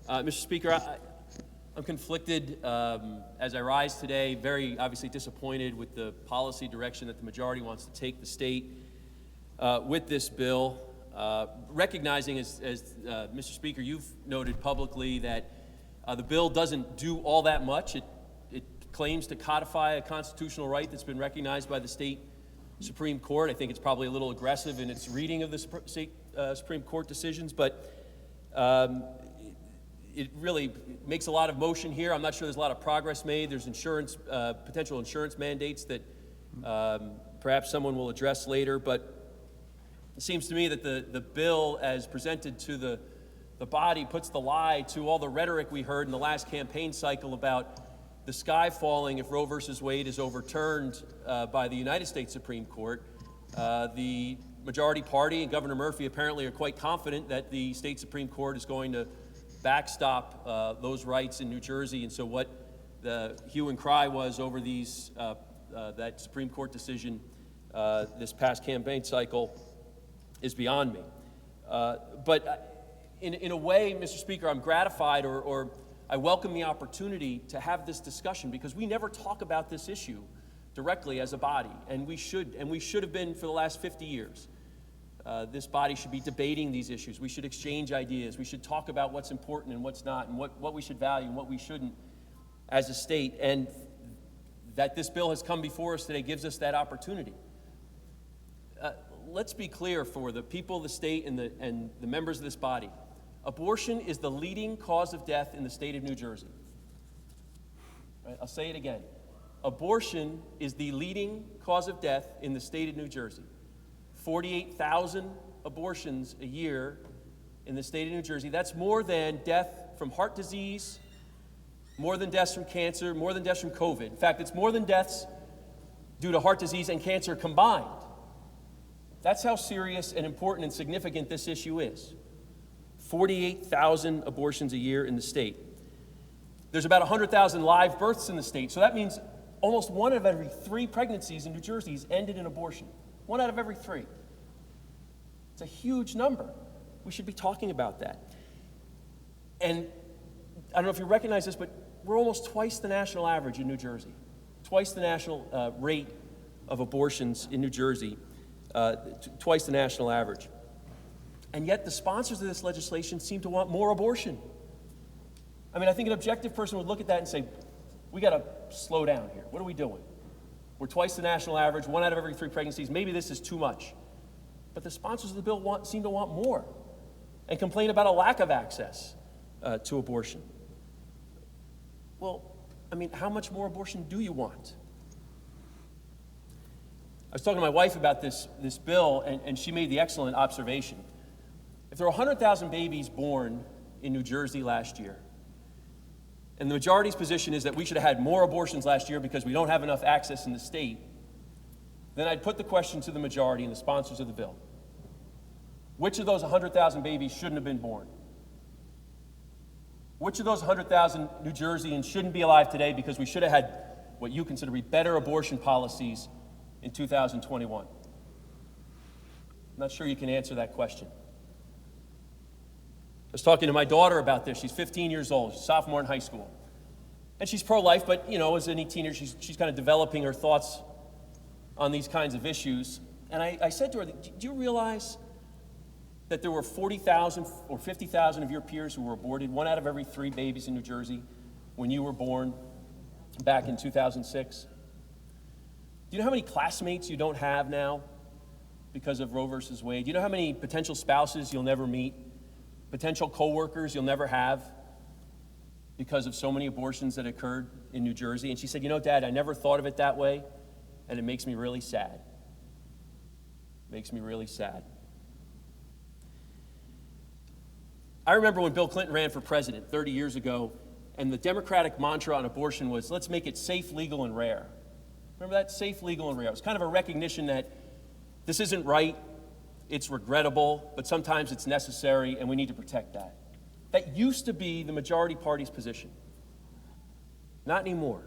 Mr. Speaker, I'm conflicted as I rise today, very obviously disappointed with the policy direction that the majority wants to take the state with this bill, recognizing, as Mr. Speaker, you've noted publicly that the bill doesn't do all that much. It claims to codify a constitutional right that's been recognized by the state Supreme Court. I think it's probably a little aggressive in its reading of the state Supreme Court decisions, but it really makes a lot of motion here. I'm not sure there's a lot of progress made. There's potential insurance mandates that perhaps someone will address later, but it seems to me that the bill as presented to the body puts the lie to all the rhetoric we heard in the last campaign cycle about the sky falling if Roe versus Wade is overturned by the United States Supreme Court. The majority party and Governor Murphy apparently are quite confident that the state Supreme Court is going to backstop those rights in New Jersey. And so what the hue and cry was over that Supreme Court decision this past campaign cycle is beyond me. But in a way, Mr. Speaker, I'm gratified or I welcome the opportunity to have this discussion because we never talk about this issue directly as a body, and we should have been for the last 50 years. This body should be debating these issues. We should exchange ideas. We should talk about what's important and what's not, and what we should value and what we shouldn't as a state. And that this bill has come before us today gives us that opportunity. Let's be clear for the people of the state and the members of this body. Abortion is the leading cause of death in the state of New Jersey. Right? I'll say it again. Abortion is the leading cause of death in the state of New Jersey. 48,000 abortions a year in the state of New Jersey. That's more than death from heart disease, more than deaths from cancer, more than deaths from COVID. In fact, it's more than deaths due to heart disease and cancer combined. That's how serious and important and significant this issue is. 48,000 abortions a year in the state. There's about 100,000 live births in the state, so that means almost 1 out of every 3 pregnancies in New Jersey is ended in abortion. 1 out of every 3. It's a huge number. We should be talking about that. And I don't know if you recognize this, but we're almost twice the national average in New Jersey. Twice the national rate of abortions in New Jersey. Twice the national average. And yet the sponsors of this legislation seem to want more abortion. I mean, I think an objective person would look at that and say, we got to slow down here. What are we doing? We're twice the national average, 1 out of every 3 pregnancies. Maybe this is too much. But the sponsors of the bill seem to want more and complain about a lack of access to abortion. Well, I mean, how much more abortion do you want? I was talking to my wife about this bill, and she made the excellent observation. If there were 100,000 babies born in New Jersey last year, and the majority's position is that we should have had more abortions last year because we don't have enough access in the state, then I'd put the question to the majority and the sponsors of the bill. Which of those 100,000 babies shouldn't have been born? Which of those 100,000 New Jerseyans shouldn't be alive today because we should have had what you consider to be better abortion policies in 2021? I'm not sure you can answer that question. I was talking to my daughter about this. She's 15 years old. She's a sophomore in high school. And she's pro-life, but, as any teenager, she's kind of developing her thoughts on these kinds of issues. And I said to her, do you realize that there were 40,000 or 50,000 of your peers who were aborted, 1 out of every 3 babies in New Jersey, when you were born back in 2006? Do you know how many classmates you don't have now because of Roe versus Wade? Do you know how many potential spouses you'll never meet? Potential coworkers you'll never have because of so many abortions that occurred in New Jersey? And she said, Dad, I never thought of it that way, and it makes me really sad. Makes me really sad. I remember when Bill Clinton ran for president 30 years ago, and the Democratic mantra on abortion was, let's make it safe, legal, and rare. Remember that? Safe, legal, and rare. It was kind of a recognition that this isn't right, it's regrettable, but sometimes it's necessary, and we need to protect that. That used to be the majority party's position. Not anymore.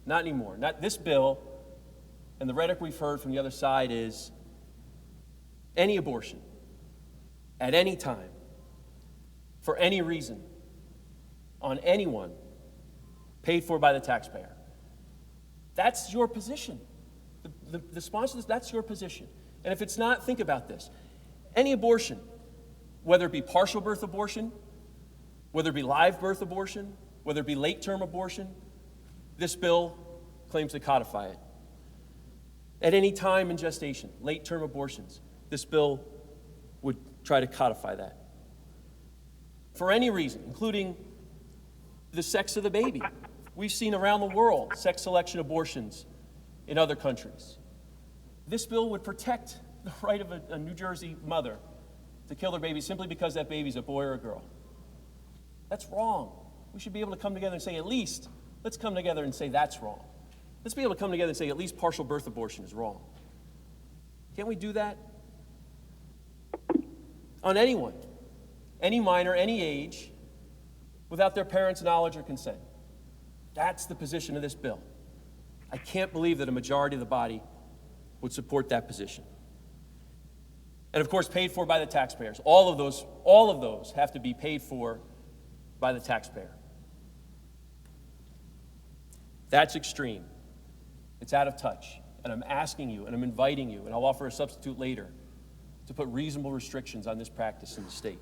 Not anymore. Not this bill, and the rhetoric we've heard from the other side is any abortion, at any time, for any reason, on anyone paid for by the taxpayer. That's your position. The sponsors, that's your position. And if it's not, think about this. Any abortion, whether it be partial birth abortion, whether it be live birth abortion, whether it be late-term abortion, this bill claims to codify it. At any time in gestation, late-term abortions, this bill would try to codify that. For any reason, including the sex of the baby. We've seen around the world sex selection abortions in other countries. This bill would protect the right of a New Jersey mother to kill their baby simply because that baby's a boy or a girl. That's wrong. We should be able to come together and say, at least, let's come together and say that's wrong. Let's be able to come together and say at least partial birth abortion is wrong. Can't we do that? On anyone, any minor, any age, without their parents' knowledge or consent. That's the position of this bill. I can't believe that a majority of the body would support that position. And of course, paid for by the taxpayers. All of those have to be paid for by the taxpayer. That's extreme. It's out of touch. And I'm asking you, and I'm inviting you, and I'll offer a substitute later, to put reasonable restrictions on this practice in the state.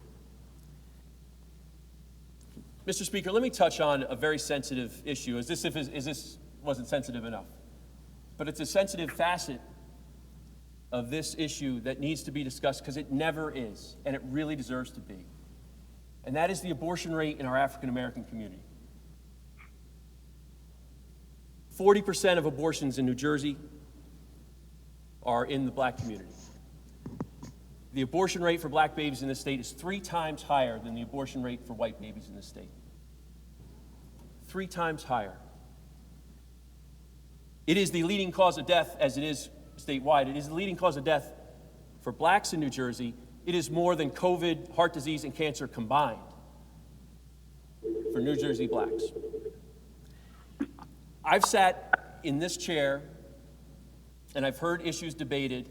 Mr. Speaker, let me touch on a very sensitive issue, as this wasn't sensitive enough. But it's a sensitive facet of this issue that needs to be discussed because it never is, and it really deserves to be. And that is the abortion rate in our African American community. 40% of abortions in New Jersey are in the black community. The abortion rate for black babies in this state is 3 times higher than the abortion rate for white babies in this state. 3 times higher. It is the leading cause of death, as it is statewide. It is the leading cause of death for blacks in New Jersey. It is more than COVID, heart disease, and cancer combined for New Jersey blacks. I've sat in this chair and I've heard issues debated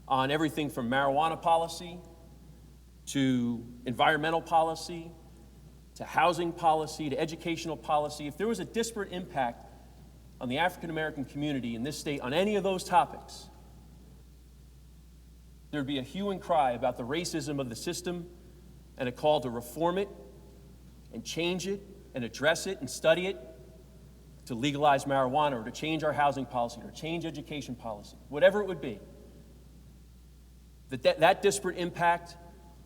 on everything from marijuana policy to environmental policy to housing policy to educational policy. If there was a disparate impact on the African American community in this state on any of those topics, there'd be a hue and cry about the racism of the system and a call to reform it and change it and address it and study it, to legalize marijuana or to change our housing policy or change education policy, whatever it would be. That disparate impact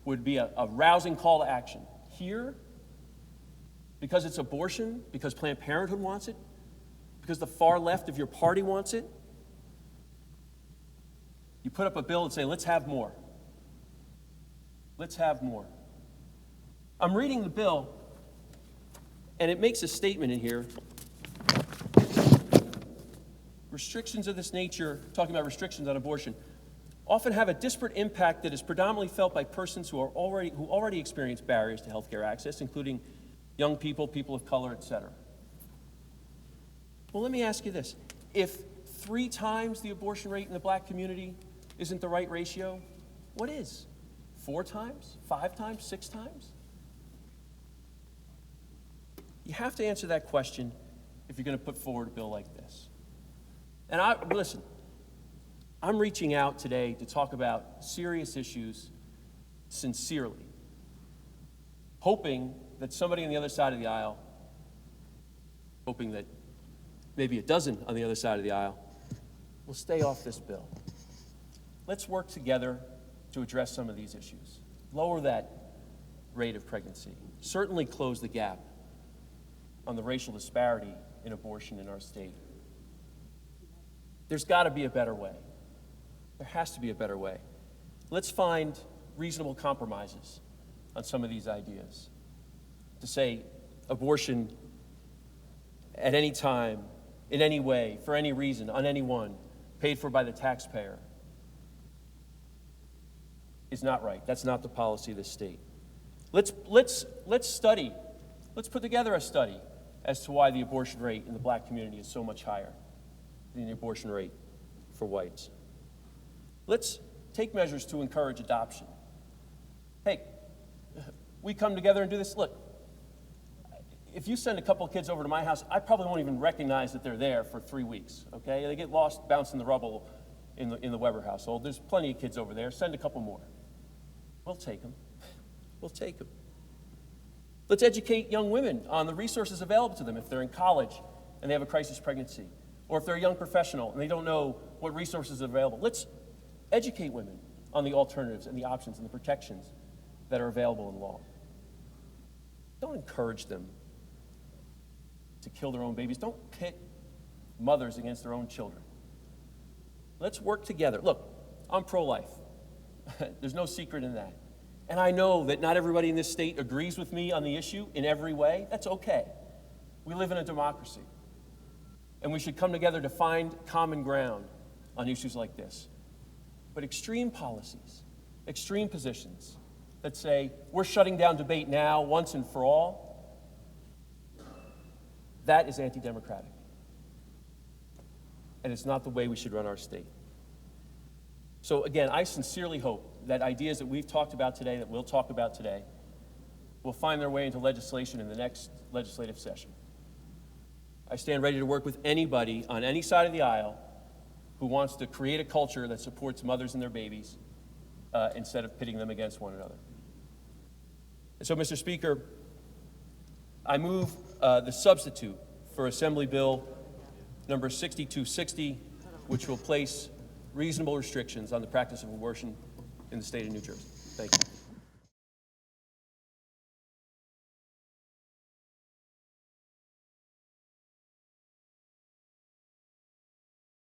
would be a rousing call to action. Here, because it's abortion, because Planned Parenthood wants it, because the far left of your party wants it, you put up a bill and say, let's have more. Let's have more. I'm reading the bill, and it makes a statement in here. Restrictions of this nature, talking about restrictions on abortion, often have a disparate impact that is predominantly felt by persons who already experience barriers to healthcare access, including young people, people of color, etc. Well, let me ask you this. If 3 times the abortion rate in the black community isn't the right ratio, what is? 4 times? 5 times? 6 times? You have to answer that question if you're going to put forward a bill like this. And listen, I'm reaching out today to talk about serious issues sincerely, hoping that somebody on the other side of the aisle, hoping that maybe a dozen on the other side of the aisle, will stay off this bill. Let's work together to address some of these issues. Lower that rate of pregnancy. Certainly close the gap on the racial disparity in abortion in our state. There's got to be a better way. There has to be a better way. Let's find reasonable compromises on some of these ideas. To say abortion at any time, in any way, for any reason, on anyone, paid for by the taxpayer, is not right. That's not the policy of this state. Let's study. Let's put together a study as to why the abortion rate in the black community is so much higher than the abortion rate for whites. Let's take measures to encourage adoption. Hey, we come together and do this. Look, if you send a couple of kids over to my house, I probably won't even recognize that they're there for 3 weeks, okay? They get lost bouncing the rubble in the Webber household. There's plenty of kids over there. Send a couple more. We'll take them. We'll take them. Let's educate young women on the resources available to them if they're in college and they have a crisis pregnancy, or if they're a young professional and they don't know what resources are available. Let's educate women on the alternatives and the options and the protections that are available in law. Don't encourage them to kill their own babies. Don't pit mothers against their own children. Let's work together. Look, I'm pro-life. There's no secret in that. And I know that not everybody in this state agrees with me on the issue in every way. That's okay. We live in a democracy. And we should come together to find common ground on issues like this. But extreme policies, extreme positions that say, we're shutting down debate now, once and for all, that is anti-democratic. And it's not the way we should run our state. So again, I sincerely hope that ideas that we've talked about today, that we'll talk about today, will find their way into legislation in the next legislative session. I stand ready to work with anybody on any side of the aisle who wants to create a culture that supports mothers and their babies instead of pitting them against one another. And so, Mr. Speaker, I move the substitute for Assembly Bill number 6260, which will place reasonable restrictions on the practice of abortion in the state of New Jersey. Thank you.